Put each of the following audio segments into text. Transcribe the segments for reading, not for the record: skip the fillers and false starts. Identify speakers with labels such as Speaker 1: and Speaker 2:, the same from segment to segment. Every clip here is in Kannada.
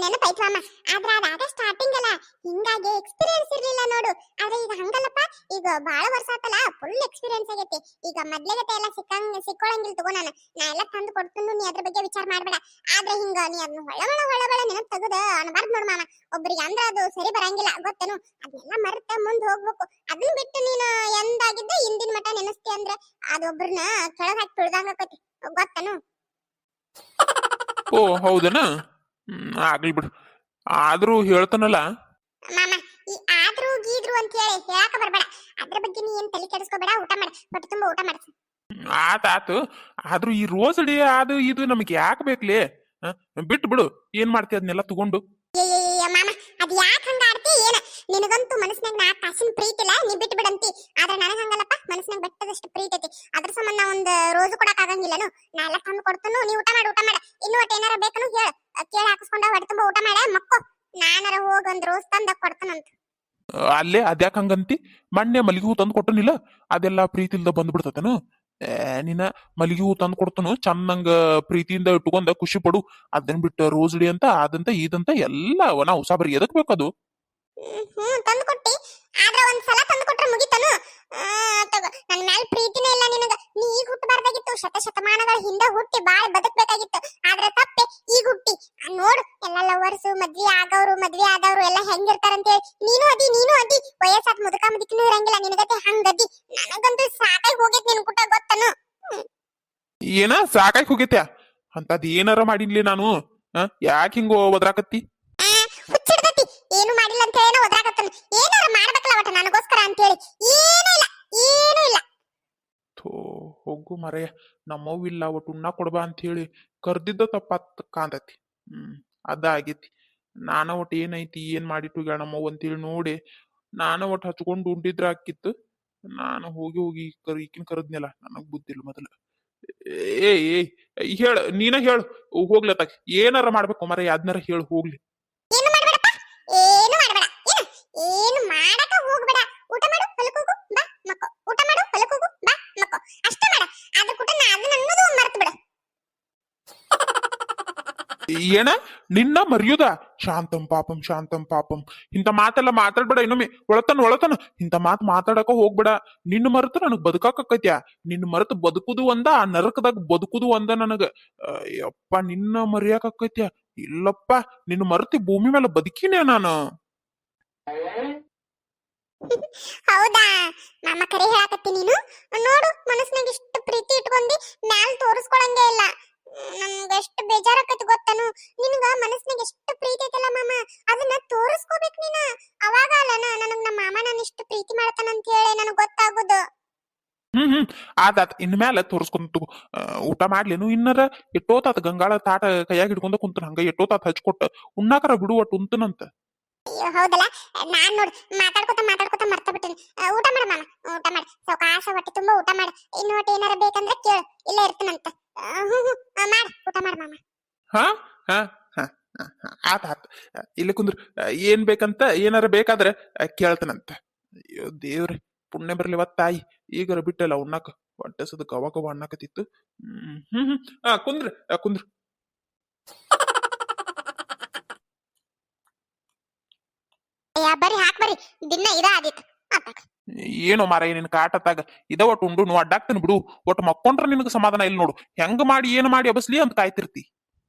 Speaker 1: ನೆನಪೈತು ಅಮ್ಮ. ಆದ್ರೆ ಅದಾಗ ಸ್ಟಾರ್ಟಿಂಗ್ ಅಲ್ಲ, ಹಿಂಗಾಗಿ ಎಕ್ಸ್ಪೀರಿಯನ್ಸ್ ಇರ್ಲಿಲ್ಲ ನೋಡು. ಆದ್ರೆ ಈಗ ಹಂಗಲ್ಲಪ್ಪ, ಈಗ ಬಾಳ ವರ್ಷ ಆತಲ್ಲ, ಫುಲ್ ಎಕ್ಸ್ಪೀರಿಯನ್ಸ್ ಆಗೈತಿ. ಈಗ ಮೊದ್ಲೇಗತೆ ಎಲ್ಲ ಸಿಕ್ಕೊಳಂಗಿಲ್ಲ ತಗೋ. ನಾ ಎಲ್ಲ ತಂದು ಕೊಡ್ತೀನಿ, ನೀ ಅದ್ರ ಬಗ್ಗೆ ವಿಚಾರ ಮಾಡ್ಬೇಡ. ಆದ್ರೆ ಹಿಂಗ ನೀ ಅದನ್ನ ಹೊಳ ನೆನಪು ತೆಗದ ಅನ್ಬಾರ್ದು ನೋಡು ಮಾಮ. ಒಬ್ರಿಗೆ ಅಂದ್ರ ಅದು ಸರಿ ಬರಂಗಿಲ್ಲ ಗೊತ್ತೇನು. ಅದನ್ನೆಲ್ಲ ಮರೆತ ಮುಂದ್ ಹೋಗ್ಬೇಕು. ಅದನ್ನ ಬಿಟ್ಟು ನೀನು ಎಂದಾಗಿದ್ದ ಹಿಂದಿನ ಮಠ ನೆನಸ್ತಿ ಅಂದ್ರೆ ಅದೊಬ್ರನ್ನ ಕೆಳಗ್ ಹಾಕಿ ತುಳ್ದಂಗ ಆಕತಿ ಗೊತ್ತೇನು.
Speaker 2: ಓ ಹೌದನ? ಆಗ್ಲಿ ಬಿಡು. ಆದ್ರೂ ಹೇಳ್ತಾನಲ್ಲ
Speaker 1: ಮಾಮ, ಈ ಆದ್ರೂ ಗೀದ್ರು ಅಂತ ಹೇಳಿ ಹೇಳಕ ಬರ್ಬೇಡ. ಅದ್ರ ಬಗ್ಗೆ ನೀ ಏನ್ ತಲೆ ಕೆಡಿಸ್ಕೋಬೇಡ. ಊಟ ಮಾಡ, ಹೊಟ್ಟೆ ತುಂಬಾ ಊಟ ಮಾಡ.
Speaker 2: ಆತಾತು. ಆದ್ರೂ ಈ ರೋಸ್ ಅಡಿ ಅದು ಇದು ನಮ್ಗೆ ಯಾಕೆ ಬೇಕ್ಲಿ? ಬಿಟ್ಟು ಬಿಡು, ಏನ್ ಮಾಡ್ತಿ ಅದನ್ನೆಲ್ಲ ತಗೊಂಡು.
Speaker 1: ಮಾಮ, ಅದ್ ಯಾಕೆ ಹಂಗ ಆಡ್ತಿ ಏನ? ನಿನಗಂತೂ ಮನಸ್ನಾಗ ನಾ ಕಾಸಿನ ಪ್ರೀತಿ ಇಲ್ಲ, ನೀ ಬಿಟ್ಟು ಬಿಡಂತಿ. ಆದ್ರೆ ನನಗ ಹಂಗಲ್ಲಪ್ಪ, ಮನಸ್ನಾಗ ಬೆಟ್ಟದಷ್ಟು ಪ್ರೀತಿ ಐತಿ. ಅದ್ರ ಸಂಬಂಧ ಒಂದ್ ರೋಸ್ ಕೊಡಕ್ ಆಗಂಗಿಲ್ಲನು. ನಾ ಎಲ್ಲ ತಂದು ಕೊಡ್ತನು, ನೀ ಊಟ ಮಾಡ. ಇನ್ನು ಒಟ್ಟು ಏನಾರ ಬೇಕನು ಹೇಳ, ಕೇಳಿ ಹಾಕಿಸ್ಕೊಂಡ ಹೊಟ್ಟೆ ತುಂಬಾ ಊಟ ಮಾಡ ಮಕ್ಕೋ. ನಾನಾರ ಹೋಗಿ ಒಂದ್ ರೋಸ್ ತಂದ ಕೊಡ್ತಾನಂತ.
Speaker 2: ಅಲ್ಲೇ ಅದ್ಯಾಕ ಹಂಗಂತಿ? ಮೊನ್ನೆ ಮಲ್ಲಿಗೆ ಹೂ ತಂದು ಕೊಟ್ಟನಿಲ್ಲ, ಅದೆಲ್ಲ ಪ್ರೀತಿ ಇಲ್ದ ಬಂದ್ಬಿಡ್ತತನು. ನಿನ್ನ ಮಲ್ಲಿಗೆ ಹೂ ತಂದು ಕೊಡ್ತನು, ಚನ್ನಂಗ ಪ್ರೀತಿಯಿಂದ ಇಟ್ಕೊಂಡ ಖುಷಿ ಪಡು. ಅದನ್ ಬಿಟ್ಟು ರೋಸ್ ಡಿ ಅಂತ ಅದಂತ ಇದಂತ ಎಲ್ಲ ನಾವು ಸಾಬರಿ ಎದಕ್ ಬೇಕದು?
Speaker 1: ತಂದು ಕೊಟ್ಟಿ. ಆದ್ರೆ ಒಂದ್ಸಲ ತಂದು ಕೊಟ್ರೆ ಮುಗಿತನು. ನನ್ನ ಮ್ಯಾಲ ಪ್ರೀತಿನೇ ಇಲ್ಲ ನಿನಗ. ನೀ ಈಗ ಹುಟ್ಟಬಾರ್ದಾಗಿತ್ತು, ಶತಮಾನಗಳ ಹಿಂದೆ ಹುಟ್ಟಿ ಬಾಳ ಬದುಕಬೇಕಾಗಿತ್ತು. ಆದ್ರೆ ತಪ್ಪೆ ಈಗ ಹುಟ್ಟಿ. ನೋಡು, ಎಲ್ಲ ಲವರ್ಸ್ ಮದ್ವೆ ಆದವ್ರು ಎಲ್ಲ ಹೆಂಗಿರ್ತಾರಂತೇಳಿ. ನೀನು ಅದಿ ವಯಸ್ಸಾದ ಮುದುಕಿನೂ ಇರಂಗಿಲ್ಲ ನಿನಗತೆ ಹಂಗದಿ. ನನಗಂತೂ ಸಾಕಾಗಿ ಹೋಗೈತಿ ನಿನ್ ಕೂಟ ಗೊತ್ತನು.
Speaker 2: ಏನ ಸಾಕಾಗಿ ಹೋಗೈತ್ಯಾ? ಅಂತದ್ ಏನಾರ ಮಾಡಿನ್ಲಿ ನಾನು? ಯಾಕೆ ಹಿಂಗ ಒದ್ರಾಕತ್ತಿ?
Speaker 1: ಹುಚ್ಚಿಡ್ದತಿ. ಏನು ಮಾಡಿಲ್ಲ ಅಂತ ಹೇಳಿ ಒದ್ರಾಕತ್ತನ. ಏನಾರ ಮಾಡ್ಬೇಕಲ್ಲ ಒಟ್ಟ ನನಗೋಸ್ಕರ ಅಂತ ಹೇಳಿ. ಏನೂ ಇಲ್ಲ.
Speaker 2: ಥೋ ಹೋಗು ಮರೆಯ. ನಮ್ಮವ್ವ ಇಲ್ಲ, ಒಟ್ಟು ಉಣ್ಣ ಕೊಡ್ಬಾ ಅಂತ ಹೇಳಿ ಕರ್ದಿದ್ದ ತಪ್ಪಾತ್ ಕಾಂತತಿ. ಅದ ಆಗೈತಿ. ನಾನ ಒಟ್ಟು ಏನೈತಿ ಏನ್ ಮಾಡಿಟ್ಟು ನಮ್ಮವ್ವ ಅಂತೇಳಿ ನೋಡಿ ನಾನ ಒಟ್ಟು ಹಚ್ಕೊಂಡು ಉಂಡಿದ್ರ ಆಕಿತ್ತು. ನಾನು ಹೋಗಿ ಈಕಿನ ಕರದ್ನೆಲ್ಲ. ನನಗ್ ಬುದ್ಧಿಲ್ಲ ಮೊದಲ. ಹೇಳ, ನೀನ ಹೇಳು ಹೋಗ್ಲತ್ತಾಕ. ಏನಾರ ಮಾಡ್ಬೇಕು ಮರೆಯ, ಅದ್ನಾರ ಹೇಳು ಹೋಗ್ಲಿ.
Speaker 1: ಏನು ಮಾಡಬೇಡಪ್ಪ, ಏನು ಮಾಡಬೇಡ. ಏನು ಮಾಡಕ ಹೋಗ್ಬೇಡ. ಊಟ ಮಾಡು, ಹೊಲಕ್ಕೆ ಹೋಗು, ಬಾ ಮಕ್ಕೋ. ಊಟ ಮಾಡು, ಹೊಲಕ್ಕೆ ಹೋಗು, ಬಾ ಮಕ್ಕೋ. ಅಷ್ಟೇ ಮಾಡ. ಅದ್ರ ಕೂಟ ಅದನ್ನ ಅನ್ನೋದು ಮರ್ತು ಬಿಡು.
Speaker 2: ಏನ ನಿನ್ನ ಮರ್ಯುದ? ಶಾಂತಂ ಪಾಪಂ. ಇಂಥ ಮಾತೆಲ್ಲ ಮಾತಾಡ್ಬೇಡ ಇನ್ನೊಮ್ಮೆ. ಒಳತನ ಇಂಥ ಮಾತು ಮಾತಾಡಕ ಹೋಗ್ಬೇಡ. ನಿನ್ನ ಮರೆತು ನನಗ್ ಬದುಕಾಕತ್ಯಾ? ನಿನ್ನ ಮರೆತು ಬದುಕುದು ಒಂದ, ಆ ನರಕದಾಗ ಬದುಕುದು ಒಂದ ನನಗ. ಯಪ್ಪ, ನಿನ್ನ ಮರಿಯಾಕತ್ಯಾ? ಇಲ್ಲಪ್ಪ, ನಿನ್ನ ಮರೆತಿ ಭೂಮಿ ಮೇಲೆ ಬದುಕಿನೇ ನಾನು.
Speaker 1: ಹೌದಾ ಮಾಮ, ಕರೆ ಹೇಳಕತ್ತಿ ನೀನು. ನೋಡು, ಮನಸ್ನಾಗ ಇಷ್ಟು ಪ್ರೀತಿ ಇಟ್ಕೊಂಡಿ ಮ್ಯಾಲ ತೋರಿಸ್ಕೊಳಂಗೇ ಇಲ್ಲ. ನನ್ಗ ಎಷ್ಟು ಬೇಜಾರಾಕತಿ ಗೊತ್ತನು. ನಿನಗ ಮನಸ್ನಾಗ ಎಷ್ಟು ಪ್ರೀತಿ ಐತಲ್ಲ ಮಾಮ, ಅದನ್ನ ತೋರಿಸ್ಕೋಬೇಕು ನೀನ. ಅವಾಗ ಅಲ್ಲನ ನನಗ್ ನಮ್ಮ ಮಾಮ ನಾನು ಇಷ್ಟು ಪ್ರೀತಿ ಮಾಡ್ತಾನ ಅಂತ ಹೇಳಿ ನನಗ್ ಗೊತ್ತಾಗೋದು.
Speaker 2: ಆತಾತ. ಇನ್ಮ್ಯಾಲ ತೋರಿಸ್ಕೊಂತ ಊಟ ಮಾಡ್ಲೇನು? ಇನ್ನರ ಎಟ್ಟೋತಾತ ಗಂಗಾಳ ತಾಟ ಕೈಯಾಗ ಹಿಡ್ಕೊಂಡ ಕುಂತನ. ಹಂಗ ಎಟ್ಟೋತಾತ ಹಚ್ಕೊಟ್ಟ ಉಣ್ಣಾಕರ ಬಿಡು, ಒಟ್ಟು ಉಂತನಂತ.
Speaker 1: ಹೌದಲ್ಲ, ನಾನ್ ನೋಡ್ ಮಾತಾಡ್ಕೊತ ಮರ್ತ ಬಿಟ್ಟಿನಿ. ಊಟ ಮಾಡ ಮಾಮ, ಊಟ ಮಾಡಿ ಸಾವಕಾಶ ಹೊಟ್ಟೆ ತುಂಬಾ ಊಟ ಮಾಡ. ಇನ್ನು ಒಟ್ಟು ಏನಾರ ಬೇಕಂದ್ರೆ ಕೇಳು, ಇಲ್ಲ ಇರ್ತೀನಂತ. ಮಾಡ, ಊಟ ಮಾಡ ಮಾಮ.
Speaker 2: ಆತ. ಇಲ್ಲಿ ಕುಂದ್ರ. ಏನ್ ಬೇಕಂತ ಏನಾರ ಬೇಕಾದ್ರೆ ಕೇಳ್ತಾನಂತ. ಅಯ್ಯೋ ದೇವ್ರಿ, ಪುಣ್ಯ ಬರ್ಲಿ ತಾಯಿ. ಈಗರ ಬಿಟ್ಟಲ್ಲ ಉಣ್ಣಾಕ. ಹೊಟ್ಟೆ ಸದ ಗವ ಅಣ್ಣಾಕತಿತ್ತು. ಕುಂದ್ರ.
Speaker 1: ಬರ್ರಿ ಹಾಕ್ ಬರ್ರಿ, ದಿನ ಇದ ಆದಿತ್ತು.
Speaker 2: ಏನೋ ಮಾರಾಯ ನಿನ್ ಕಾಟತ್ತಾಗ ಇದ ಒಟ್ಟು ಉಂಡು ಅಡ್ಡಾಕ್ತೇನೆ ಬಿಡು. ಒಟ್ಟು ಮಕ್ಕೊಂಡ್ರ ನಿನಗ ಸಮಾಧಾನ ಇಲ್ಲ ನೋಡು. ಹೆಂಗ ಮಾಡಿ ಏನ್ ಮಾಡಿ ಅಬಸ್ಲಿ ಅಂತ ಕಾಯ್ತಿರ್ತಿ.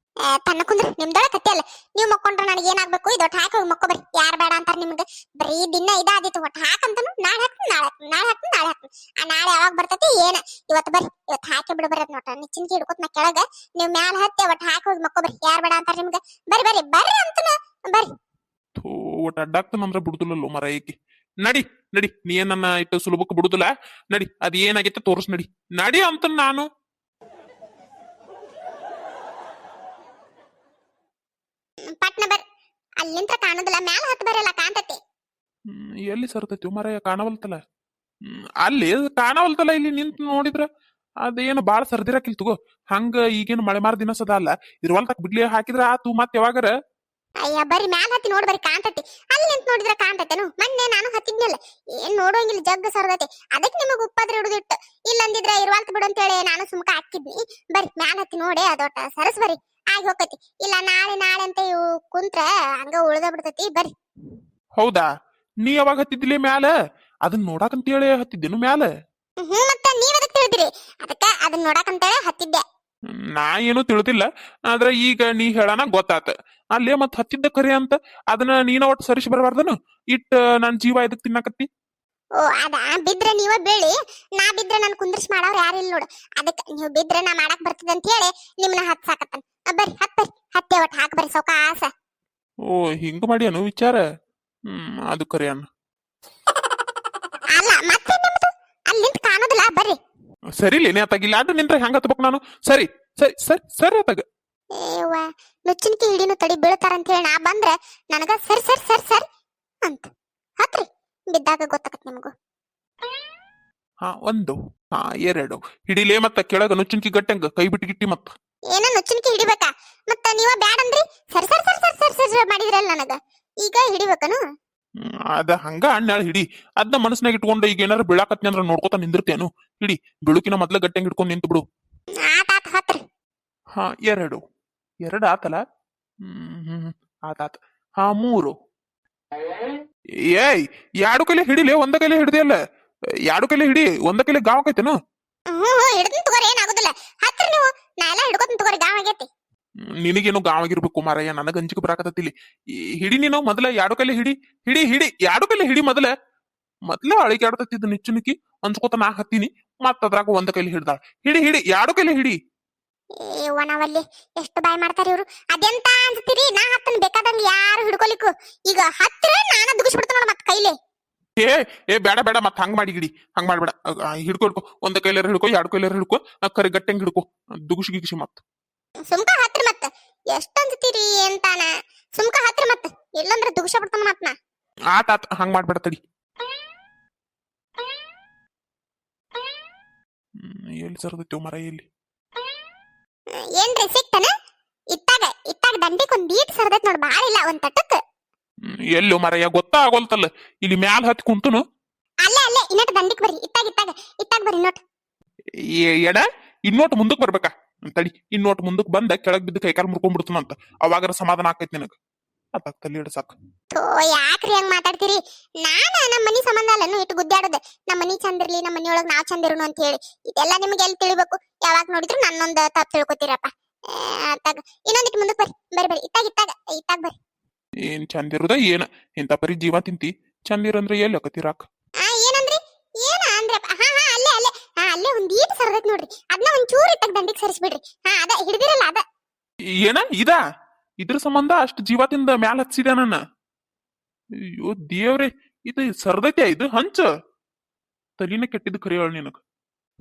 Speaker 1: ತನ್ನ ಕುಂದ್ರ, ನಿಮ್ದೊಳ ಕತ್ತೆ ಅಲ್ಲ. ನೀವ್ ಮಕ್ಕೊಂಡ್ರ ನನಗೆ ಏನಾಗ್ಬೇಕು? ಇದು ಒಟ್ಟು ಹಾಕಿ ಮಕ್ಕೋ ಬರ್ರಿ. ಯಾರು ಬೇಡ ಅಂತಾರ ನಿಮ್ಗೆ? ಬರೀ ದಿನ ಇದಾದಿತ್ತು. ಒಟ್ಟು ಹಾಕಂತನು ನಾಳೆ ಹಾಕ್ತೀನಿ. ನಾಳೆ ಯಾವಾಗ ಬರ್ತೈತಿ ಏನ? ಇವತ್ತು ಬರ್ರಿ, ಇವತ್ತು ಹಾಕಿ ಬಿಡು ಬರತ್ ನೋಟ. ನಿಚ್ಚಿನ್ಕಿ ಹಿಡ್ಕೊತ್ ನಾ ಕೆಳಗ, ನೀವ್ ಮ್ಯಾಲ ಹತ್ತಿ ಒಟ್ಟು ಹಾಕಿ ಹೋಗಿ ಮಕ್ಕೋ ಬರ್ರಿ. ಯಾರು ಬೇಡ ಅಂತಾರ ನಿಮ್ಗೆ? ಬರ್ರಿ ಅಂತನ ಬರ್ರಿ.
Speaker 2: ಒಟ್ಟು ಅಡ್ಡಾಕ್ತಾನಂದ್ರ ಬಿಡುದಿಲ್ಲಲ್ಲೋ ಮಾರಾಯಕಿ. ನಡಿ, ನೀ ನನ್ನ ಇಟ್ಟು ಸುಲಭಕ್ಕೆ ಬಿಡುದಿಲ್ಲ. ನಡಿ, ಅದ್ ಏನಾಗೈತೆ ತೋರ್ಸ್. ನಡಿ ಅಂತ ನಾನು.
Speaker 1: ಪಟ್ನ ಬರ್. ಅಲ್ಲಿಂತ್ರ ಕಾಣುದಿಲ್ಲ, ಮ್ಯಾಲ ಹತ್ತು ಬರಲ್ಲ ಕಾಣ್ತತಿ.
Speaker 2: ಎಲ್ಲಿ ಸರ್ತೈತಿ ಮಾರಾಯ? ಕಾಣವಲ್ತಲ್ಲ. ಅಲ್ಲಿ ಕಾಣವಲ್ತಲ್ಲ. ಇಲ್ಲಿ ನಿಂತು ನೋಡಿದ್ರ ಅದೇನು ಬಾಳ ಸರ್ದಿರಾಕಿಲ್ ತಗೋ. ಹಂಗ ಈಗೇನು ಮಳೆ ಮಾರ ದಿನ ಸದ ಅಲ್ಲ. ಇರುವಲ್ತಕ್ ಬಿಡ್ಲಿ ಹಾಕಿದ್ರ ಆತು. ಮತ್ ಯಾವಾಗರ
Speaker 1: ಅಯ್ಯ ಬರ್ರಿ, ಮ್ಯಾಲ ಹತ್ತಿ ನೋಡ್ ಬರ್ರಿ, ಕಾಣ್ತತಿ. ಅಲ್ಲಿ ನಿಂತ ನೋಡಿದ್ರ ಕಾಣ್ತತೇನು? ಮೊನ್ನೆ ನಾನು ಹತ್ತಿದ್ನಲ್ಲ, ಏನ್ ನೋಡೋಂಗಿಲ್ಲ, ಜಗ್ಗ ಸರ್ದತಿ. ಅದಕ್ಕೆ ನಿಮಗ್ ಉಪ್ಪಾದ್ರೆ ಹಿಡಿದಿಟ್ಟು. ಇಲ್ಲ ಅಂದಿದ್ರ ಇರುವಾಲ್ತ ಬಿಡು ಅಂತೇಳಿ ನಾನು ಸುಮ್ಕ ಹಾಕಿದ್ನಿ. ಬರ್ರಿ ಮ್ಯಾಲ ಹತ್ತಿ ನೋಡಿ ಅದೊಟ್ಟ ಸರಸ್ ಬರ್ರಿ. ಆಗಿ ಹೋಗತಿ. ಇಲ್ಲ ನಾಳೆ ನಾಳೆ ಅಂತ ಕುಂತ್ರ ಹಂಗ ಉಳ್ದ ಬಿಡ್ತೈತಿ. ಬರ್ರಿ.
Speaker 2: ಹೌದಾ, ನೀ ಯಾವಾಗ ಹತ್ತಿದ್ದಿಲ್ಲ ಮ್ಯಾಲ? ಅದನ್ನ ನೋಡಾಕಂತೇಳಿ ಹತ್ತಿದ್ದೇನು ಮ್ಯಾಲ?
Speaker 1: ಮತ್ತ ನೀವ್ ಅದಕ್ಕೆ ತಿಳಿದಿರಿ, ಅದಕ್ಕ ಅದನ್ನ ನೋಡಾಕಂತೇಳಿ ಹತ್ತಿದ್ದೆ.
Speaker 2: ನಾ ಏನು ತಿಳಿದಿಲ್ಲ, ಆದ್ರ ಈಗ ನೀ ಹೇಳಾನ ಗೊತ್ತಾತ. ಅಲ್ಲೇ ಮತ್ ಹತ್ತಿದ್ದ ಕರೆ ಅಂತ ಅದನ್ನ ನೀನ ಒಟ್ಟು ಸರಿಸಿ ಬರಬಾರ್ದನು? ಇಟ್ಟ ನನ್ ಜೀವ ಇದಕ್ ತಿನ್ನಕತ್ತಿ.
Speaker 1: ಓ ಅದ ಬಿದ್ರೆ ನೀವ ಬೀಳಿ, ನಾ ಬಿದ್ರೆ ನನ್ ಕುಂದ್ರಿಸಿ ಮಾಡೋರು ಯಾರು ಇಲ್ಲ ನೋಡು. ಅದಕ್ಕ ನೀವ್ ಬಿದ್ರೆ ನಾ ಮಾಡಾಕ್ ಬರ್ತದ ಅಂತ ಹೇಳಿ ನಿಮ್ನ ಹತ್ಸಾಕತ್ತನ್. ಬರ್ರಿ ಹತ್ತರಿ, ಹತ್ತೆ ಒಟ್ಟು ಹಾಕ್ ಬರ್ರಿ ಸೌಕಾಸ.
Speaker 2: ಓ ಹಿಂಗ ಮಾಡ್ಯಾನು ವಿಚಾರ. ಅದು ಕರೆ ಅನ್ನ.
Speaker 1: ಅಲ್ಲ ಮತ್ತೆ ನಿಮ್ದು ಅಲ್ಲಿ ನಿಂತ ಕಾಣೋದಿಲ್ಲ. ಬರ್ರಿ.
Speaker 2: ಸರಿಲೇನೆ ಅತ್ತಾಗಿಲ್ಲ ಅದು ನಿಂತ್ರ ಹೆಂಗ ಹತ್ಬೇಕು ನಾನು? ಸರಿ ಸರಿ ಸರಿ ಸರಿ ಅತ್ತಾಗ.
Speaker 1: ಏವ ನುಚ್ಚಿನ್ಕಿ ಹಿಡಿನು ತಡಿ ಬೀಳ್ತಾರ ಅಂತ ಹೇಳಿ ನಾ ಬಂದ್ರೆ ನನಗ ಸರಿ ಸರಿ ಸರಿ ಸರಿ ಅಂತ ಹತ್ರಿ. ಬಿದ್ದಾಗ ಗೊತ್ತಾಗತ್ ನಿಮಗೂ.
Speaker 2: ಹಾ ಒಂದು, ಹಾ ಎರಡು ಹಿಡಿಲೇ. ಮತ್ತ ಕೆಳಗ ನುಚ್ಚುನ್ಕಿ ಗಟ್ಟಂಗ ಕೈ ಬಿಟ್ಟು ಗಿಟ್ಟಿ ಮತ್ತ
Speaker 1: ಏನ ನುಚ್ಚಿನ್ಕಿ ಹಿಡಿಬೇಕಾ? ಮತ್ತ ನೀವ ಬ್ಯಾಡ ಅಂದ್ರಿ ಸರಿ ಸರಿ ಸರಿ ಸರಿ ಸರಿ ಸರಿ ಮಾಡಿದ್ರಲ್ಲ ನನಗ. ಈಗ ಹಿಡಿಬೇಕನು?
Speaker 2: ಅದ ಹಂಗ ಅಣ್ಣಾಳ ಹಿಡಿ. ಅದನ್ನ ಮನಸ್ನಾಗ ಇಟ್ಕೊಂಡು ಈಗ ಏನಾರ ಬೀಳಾಕತ್ನಿ ಅಂದ್ರ ನೋಡ್ಕೊತ ನಿಂದಿರ್ತೇನು? ಹಿಡಿ, ಬೀಳುಕಿನ ಮೊದ್ಲ ಗಟ್ಟಂಗ ಹಿಡ್ಕೊಂಡ್ ನಿಂತು ಬಿಡು.
Speaker 1: ಆತ ಆತ ಹತ್ರಿ.
Speaker 2: ಹಾ ಎರಡು, ಎರಡು ಆತಲ್ಲ. ಆತಾತ. ಹಾ ಮೂರು. ಏಯ್ ಎರಡು ಕೈಲಿ ಹಿಡಿಲೆ, ಒಂದ ಕೈಲಿ ಹಿಡ್ದಿಯಲ್ಲ. ಎರಡು ಕೈಲಿ ಹಿಡಿ, ಒಂದ ಕೈಲಿ ಗಾವ್ ಆಕೈತೇನು?
Speaker 1: ಹಿಡಿದಿನ ತಗೋರಿ, ಏನಾಗುದಿಲ್ಲ. ಹತ್ರಿ ನೀವು, ನಾ ಎಲ್ಲ ಹಿಡ್ಕೊತೀನಿ ತಗೋರಿ. ಗಾವ್ ಆಗೈತಿ.
Speaker 2: ನಿನಗೇನು ಗಾವ್ ಆಗಿರ್ಬೇಕು ಮಾರಯ್ಯ, ನನಗ ಅಂಜಿಕೆ ಬರಾಕತ್ತಿಲ್ಲಿ. ಹಿಡಿ ನೀನು ಮೊದಲ ಎರಡು ಕೈಲಿ ಹಿಡಿ. ಹಿಡಿ ಹಿಡಿ, ಎರಡು ಕೈಲಿ ಹಿಡಿ ಮೊದಲ. ಮೊದ್ಲ ಅಳಿಕೆ ಆಡ್ತತ್ತಿದ್ದ ನಿಚ್ಚುನಿಕ್ಕಿ ಅನ್ಸ್ಕೋತ ನಾ ಹತ್ತೀನಿ. ಮತ್ತ ಅದ್ರಾಗ ಒಂದ ಕೈಲಿ ಹಿಡ್ದಾಳ. ಹಿಡಿ ಹಿಡಿ, ಎರಡು ಕೈಲಿ ಹಿಡಿ.
Speaker 1: ನಾವಲ್ಲಿ ಎಷ್ಟು ಬಾಯ್ ಮಾಡ್ತಾರ ಇವ್ರು. ಅದೆಂತ ಅನ್ಸ್ತೀರಿ? ನಾ ಹತ್ತನ್ ಬೇಕಾದಂಗ ಯಾರು ಹಿಡ್ಕೊಲಿಕ್ಕು. ಈಗ ಹತ್ರ ನಾನ ದುಗಿಸ್ಬಿಡ್ತ ನೋಡ ಮತ್ ಕೈಲಿ.
Speaker 2: ಏ ಏ ಬೇಡ ಬೇಡ, ಮತ್ ಹಂಗ್ ಮಾಡಿ ಹಿಡಿ. ಹಂಗ್ ಮಾಡ್ಬೇಡ. ಹಿಡ್ಕೊ ಹಿಡ್ಕೊ, ಒಂದ ಕೈಲಾರ ಹಿಡ್ಕೊ, ಎರಡು ಕೈಲಾರ ಹಿಡ್ಕೊ. ಕರಿ ಗಟ್ಟಂಗ್ ಹಿಡ್ಕೊ, ದುಗುಸಿ ಗಿಗಿಸಿ ಮತ್.
Speaker 1: ಸುಮ್ಕ ಹತ್ರ ಮತ್ತ. ಎಷ್ಟ ಅನ್ಸ್ತೀರಿ ಅಂತಾನ? ಸುಮ್ಕ ಹತ್ರ ಮತ್ತ, ಇಲ್ಲಂದ್ರ ದುಗಿಸ ಬಿಡ್ತಾನ ಮತ್ ನಾ.
Speaker 2: ಆತ ಆತ, ಹಂಗ್ ಮಾಡ್ಬೇಡ ತಡಿ. ಎಲ್ಲಿ ಸರ್ದೈತೇವ್ ಮರ ಎಲ್ಲಿ?
Speaker 1: ಏನ್ರಿ ಸಿಕ್ತನ? ಇತ್ತಾಗ ಇತ್ತಾಗ ದಂಡಿಗ್ ಒಂದ್ ಈಟ್ ಸರ್ದೈತ್ ನೋಡ್, ಬಾಳ ಇಲ್ಲ ಒಂದ್ ತಟ್ಟಕ್.
Speaker 2: ಎಲ್ಲೋ ಮರಯ್ಯ ಗೊತ್ತಾಗೋಲ್ತಲ್ಲ. ಇಲ್ಲಿ ಮ್ಯಾಲ ಹತ್ತಿ ಕುಂತನು.
Speaker 1: ಅಲ್ಲೇ ಅಲ್ಲೇ ಇನ್ನಟ್ ದಂಡಿಗ್ ಬರ್ರಿ. ಇತ್ತಾಗ ಇತ್ತಾಗ ಇತ್ತಾಗ ಬರ್ರಿ ನೋಟ್.
Speaker 2: ಎಡ ಇನ್ನೋಟ್ ಮುಂದಕ್ ಬರ್ಬೇಕಾ? ತಡಿ, ಇನ್ನೋಟ್ ಮುಂದಕ್ ಬಂದ ಕೆಳಗ್ ಬಿದ್ದು ಕೈಕಾಲ್ ಮುರ್ಕೊಂಡ್ಬಿಡ್ತನಂತ. ಅವಾಗರ ಸಮಾಧಾನ ಆಕೈತಿ ನಿನಗ. ಅತ್ತಾಗ ತಲೆ ಇಡಸಾಕ.
Speaker 1: ಥೋ ಯಾಕ್ರಿ ಹಂಗ್ ಮಾತಾಡ್ತೀರಿ? ನಾನ ನಮ್ಮ ಮನಿ ಸಂಬಂಧ ಅಲ್ಲನು ಇಟ್ಟು ಗುದ್ದಾಡೋದು. ನಮ್ಮ ಮನಿ ಚಂದಿರ್ಲಿ, ನಮ್ಮ ಮನಿಯೊಳಗ್ ನಾವ್ ಚಂದಿರೋನು ಅಂತ ಹೇಳಿ. ಇದೆಲ್ಲ ನಿಮ್ಗೆ ಎಲ್ಲಿ ತಿಳಿಬೇಕು? ಯಾವಾಗ ನೋಡಿದ್ರು ನನ್ನೊಂದ್ ತಪ್ಪು ತಿಳ್ಕೊತೀರಪ್ಪ. ಅತ್ತಾಗ ಇನ್ನೊಂದಿಟ್ಟು ಮುಂದಕ್ ಬರ್ರಿ. ಬರ್ರಿ ಬರ್ರಿ, ಇತ್ತಾಗ ಇತ್ತಾಗ ಇತ್ತಾಗ ಬರ್ರಿ.
Speaker 2: ಏನ್ ಚಂದ ಇರುದ ಏನ? ಇಂತ ಪರಿ ಜೀವ ತಿಂತಿ. ಚಂದ ಇರಂದ್ರ ಎಲ್ಲಿ ಆಕತಿರಾಕ್?
Speaker 1: ಏನಂದ್ರಿ? ಏನ ಅಂದ್ರಪ್ಪ? ಹಾ ಹಾ ಅಲ್ಲೇ ಅಲ್ಲೇ. ಹಾ ಅಲ್ಲೇ ಒಂದ್ ಈಟ್ ಸರ್ದೈತ್ ನೋಡ್ರಿ. ಅದನ್ನ ಒಂದ್ ಚೂರ್ ಇತ್ತಾಗ ದಂಡಿಗೆ ಸರಿಸ್ಬಿಡ್ರಿ. ಹಾ ಅದ ಹಿಡಿದಿರಲ್ಲ ಅದ.
Speaker 2: ಏನ ಇದ? ಇದ್ರ ಸಂಬಂಧ ಅಷ್ಟು ಜೀವ ತಿಂದ ಮ್ಯಾಲ ಹಚ್ಚಿದ ನನ್ನ. ಅಯ್ಯೋ ದೇವ್ರೆ, ಇದು ಸರ್ದೈತ್ಯಾ? ಇದು ಹಂಚ ತಲಿನ ಕೆಟ್ಟಿದ್ದು ಕರಿಯೋಳ ನಿನಗ.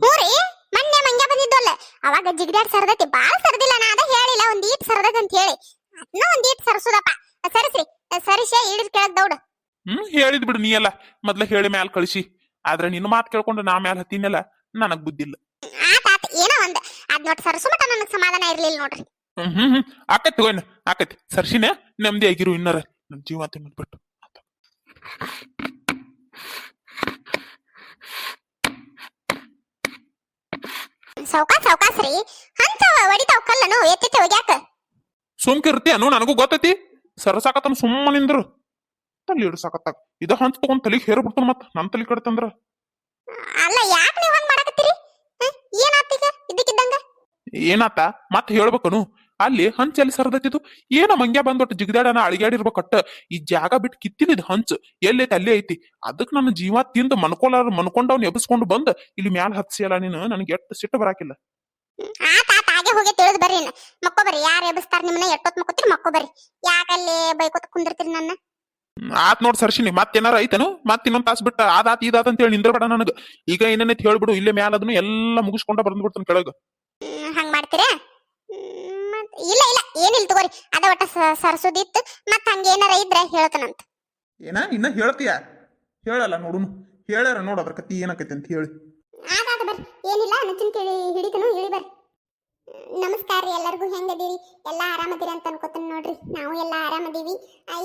Speaker 1: ಹ್ಞೂ ರೀ, ಮೊನ್ನೆ ಮಂಗ್ಯ ಬಂದಿದ್ದಲ್ಲ, ಅವಾಗ ಜಿಗದಾಡ್ ಸರ್ದೈತಿ. ಬಾಳ ಸರ್ದಿಲ್ಲ, ನಾ ಅದ ಹೇಳಿಲ್ಲ ಒಂದ್ ಈಟ್ ಸರ್ದೈತ್ ಅಂತ ಹೇಳಿ. ಅದನ್ನ ಒಂದ್ ಈಟ್ ಸರ್ಸುದಪ್ಪ. ಸರಿಸ್ರಿ, ಸರಿಸೇ ಇಳಿದ್ ಕೆಳಗ್ ದೌಡ.
Speaker 2: ಹೇಳಿದ್ ಬಿಡು ನೀ ಎಲ್ಲ. ಮೊದ್ಲ ಹೇಳಿ ಮ್ಯಾಲ ಕಳಿಸಿ. ಆದ್ರೆ ನಿನ್ನ ಮಾತು ಕೇಳ್ಕೊಂಡು ನಾ ಮ್ಯಾಲ ಹತ್ತಿನಲ್ಲ, ನನಗ್ ಬುದ್ಧಿಲ್ಲ.
Speaker 1: ಆತ ಏನೋ ಒಂದ್ ಅದ್ ನೋಟ್ ಸರ್ಸು ಮಟ ನನಗ್ ಸಮಾಧಾನ ಇರ್ಲಿಲ್ಲ ನೋಡ್ರಿ.
Speaker 2: ಆಕೈತಿ ತಗೋಯ್ನ, ಆಕೈತಿ ಸರ್ಸಿನೇ ನೆಮ್ಮದಿ ಆಗಿರು. ಇನ್ನರ ನನ್ ಜೀವ ತಿನ್ಬಿಟ್ಟು
Speaker 1: ಸೌಕಾಸ್ ಸೌಕಾಸ್ರಿ. ಹಂಚ ಹೊಡಿತಾವ್ ಕಲ್ಲನು ಎತ್ತಿತ್ತೆ ಒಗ್ಯಾಕ.
Speaker 2: ಸುಮ್ಕಿರ್ತೀಯನು? ನನಗೂ ಗೊತ್ತೈತಿ. ಸರಸಾಕತ್ತನ ಸುಮ್ಮನಿಂದ್ರು ತಲೆ ಇಡ್ಸಾಕತ್ತಾಗ ಇದ ಹಂಚ ತಗೊಂಡ್ ತಲಿಗೆ ಹೇರ್ ಬಿಡ್ತಾನ. ಮತ್ ನನ್ ತಲಿ ಕಡ್ತಂದ್ರ
Speaker 1: ಅಲ್ಲ, ಯಾಕೆ ನೀವ್ ಹಂಗ್ ಮಾಡಕತ್ತೀರಿ? ಏನಾತೀಗ ಇದ್ದಕ್ಕಿದ್ದಂಗ?
Speaker 2: ಏನಾತ ಮತ್ ಹೇಳ್ಬೇಕನು? ಅಲ್ಲಿ ಹಂಚ ಎಲ್ಲಿ ಸರ್ದತ್ತಿದ್ದು? ಏನ ಮಂಗ್ಯ ಬಂದೊಟ್ಟು ಜಿಗದಾಡನ ಅಳಿಗಾಡಿರ್ಬೇಕಟ್ಟ. ಈ ಜಾಗ ಬಿಟ್ಟು ಕಿತ್ತಿಲಿದ್ ಹಂಚ ಎಲ್ಲೈತಿ ಅಲ್ಲೇ ಐತಿ. ಅದಕ್ ನನ್ನ ಜೀವ ತಿಂದ ಮನ್ಕೊಂಡವ್ನ ಎಬ್ಸ್ಕೊಂಡು ಬಂದ್ ಇಲ್ಲಿ ಮ್ಯಾಲ ಹತ್ಸಿಯಲ್ಲ ನೀನು. ನನಗೆ ಎಟ್ಟು ಸಿಟ್ಟು ಬರಾಕಿಲ್ಲ.
Speaker 1: ಆತ ಆತ ಹಾಗೆ ಹೋಗಿ ತಿಳಿದ್ ಬರ್ರಿ. ಮಕ್ಕೋ ಬರ್ರಿ. ಯಾರು ಎಬ್ಸ್ತಾರ ನಿಮ್ಮನ್ನ? ಎಷ್ಟೊತ್ ಮಕ್ಕೋತೀರಿ? ಮಕ್ಕೋ ಬರ್ರಿ. ಯಾಕಲ್ಲಿ ಬೈಕೋತ ಕುಂದಿರ್ತೀರಿ ನನ್ನ?
Speaker 2: ಆತ್ ನೋಡ್ ಸರ್ಶಿನಿ, ಮತ್ತೇನಾರ ಐತನು? ಮತ್ ಇನ್ನೊಂದ್ ತಾಸ್ ಬಿಟ್ಟ ಆದಾತ್ ಇದಾತ್ ಅಂತ ಹೇಳಿ ನಿಂದ್ರಬೇಡ ನನಗ. ಈಗ ಏನೇನೈತಿ ಹೇಳ್ಬಿಡು. ಇಲ್ಲೇ ಮ್ಯಾಲ ಅದನ್ನು ಎಲ್ಲ ಮುಗಿಸ್ಕೊಂಡ ಬಂದ್ಬಿಡ್ತಾನ ಕೆಳಗ.
Speaker 1: ಹಂಗ್ ಮಾಡ್ತೀರಾ? ಇಲ್ಲ ಇಲ್ಲ ಏನಿಲ್ಲ ತಗೋರಿ. ಅದ ಒಟ್ಟ ಸರ್ಸುದಿತ್ತು. ಮತ್ ಹಂಗೇನಾರ ಇದ್ರೆ ಹೇಳ್ತಾನಂತ.
Speaker 2: ಏನ ಇನ್ನ ಹೇಳ್ತೀಯ? ಹೇಳಲ್ಲ ನೋಡುನು. ಹೇಳ್ಯಾರ ನೋಡ ಅದ್ರ ಕತ್ತಿ ಏನಕೈತಿ ಅಂತ ಹೇಳಿ.
Speaker 1: ಆತ ಬರ್ರಿ. ಏನಿಲ್ಲ, ನಚ್ಚಿನ ಕೇಳಿ ಹಿಡಿತನು. ಇಳಿ ಬರ್ರಿ. ನಮಸ್ಕಾರ ರೀ ಎಲ್ಲರಿಗೂ ಹೆಂಗದೀರಿ ಎಲ್ಲ ಆರಾಮದಿರಿ ಅಂತ ಅನ್ಕೋತೀನಿ ನೋಡ್ರಿ ನಾವು ಎಲ್ಲ ಆರಾಮದೀವಿ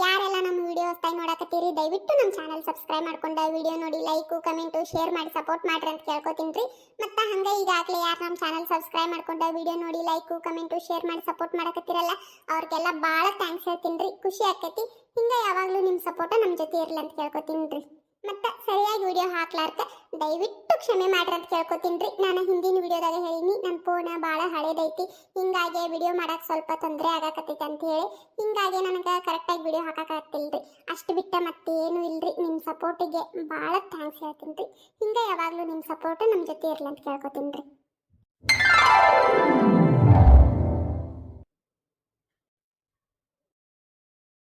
Speaker 1: ಯಾರೆಲ್ಲ ನಮ್ಮ ವಿಡಿಯೋ ಹೊಸ್ತಾಗಿ ನೋಡಕತ್ತೀರಿ ದಯವಿಟ್ಟು ನಮ್ಮ ಚಾನಲ್ ಸಬ್ಸ್ಕ್ರೈಬ್ ಮಾಡ್ಕೊಂಡು ವಿಡಿಯೋ ನೋಡಿ ಲೈಕ್ ಕಮೆಂಟ್ ಶೇರ್ ಮಾಡಿ ಸಪೋರ್ಟ್ ಮಾಡ್ರಿ ಅಂತ ಕೇಳ್ಕೊತೀನಿ ರೀ ಮತ್ತೆ ಹಂಗೆ ಈಗಾಗಲೇ ಯಾರು ನಮ್ಮ ಚಾನಲ್ ಸಬ್ಸ್ಕ್ರೈಬ್ ಮಾಡ್ಕೊಂಡು ವಿಡಿಯೋ ನೋಡಿ ಲೈಕ್ ಕಮೆಂಟ್ ಶೇರ್ ಮಾಡಿ ಸಪೋರ್ಟ್ ಮಾಡಕತ್ತೀರಲ್ಲ ಅವ್ರಿಗೆಲ್ಲ ಭಾಳ ಥ್ಯಾಂಕ್ಸ್ ಹೇಳ್ತೀನಿ ರೀ ಖುಷಿ ಆಕೈತಿ ಹಿಂಗೆ ಯಾವಾಗಲೂ ನಿಮ್ಮ ಸಪೋರ್ಟ್ ನಮ್ಮ ಜೊತೆ ಇರಲಿ ಅಂತ ಕೇಳ್ಕೊತೀನಿ ರೀ ಮತ್ತೆ ಸರಿಯಾಗಿ ವಿಡಿಯೋ ಹಾಕ್ಲಾರ್ಕ ದಯವಿಟ್ಟು ಕ್ಷಮೆ ಮಾಡ್ರಿ ಅಂತ ಕೇಳ್ಕೊತೀನಿ ರೀ ನಾನು ಹಿಂದಿನ ವಿಡಿಯೋದಾಗ ಹೇಳೀನಿ ನನ್ನ ಫೋನ್ ಭಾಳ ಹಳೇದೈತಿ ಹಿಂಗಾಗಿ ವಿಡಿಯೋ ಮಾಡಕ್ಕೆ ಸ್ವಲ್ಪ ತೊಂದರೆ ಆಗಾಕತ್ತೈತಿ ಅಂತ ಹೇಳಿ ಹಿಂಗಾಗಿ ನನಗೆ ಕರೆಕ್ಟಾಗಿ ವಿಡಿಯೋ ಹಾಕಕ್ಕಾಗ್ತಿಲ್ಲ ರೀ ಅಷ್ಟು ಬಿಟ್ಟ ಮತ್ತೇನು ಇಲ್ರಿ ನಿಮ್ಮ ಸಪೋರ್ಟಿಗೆ ಭಾಳ ಥ್ಯಾಂಕ್ಸ್ ಹೇಳ್ತೀನಿ ರೀ ಹಿಂಗೆ ಯಾವಾಗಲೂ ನಿಮ್ಮ ಸಪೋರ್ಟ್ ನಮ್ಮ ಜೊತೆ ಇರಲಿ ಅಂತ ಕೇಳ್ಕೊತೀನಿ ರೀ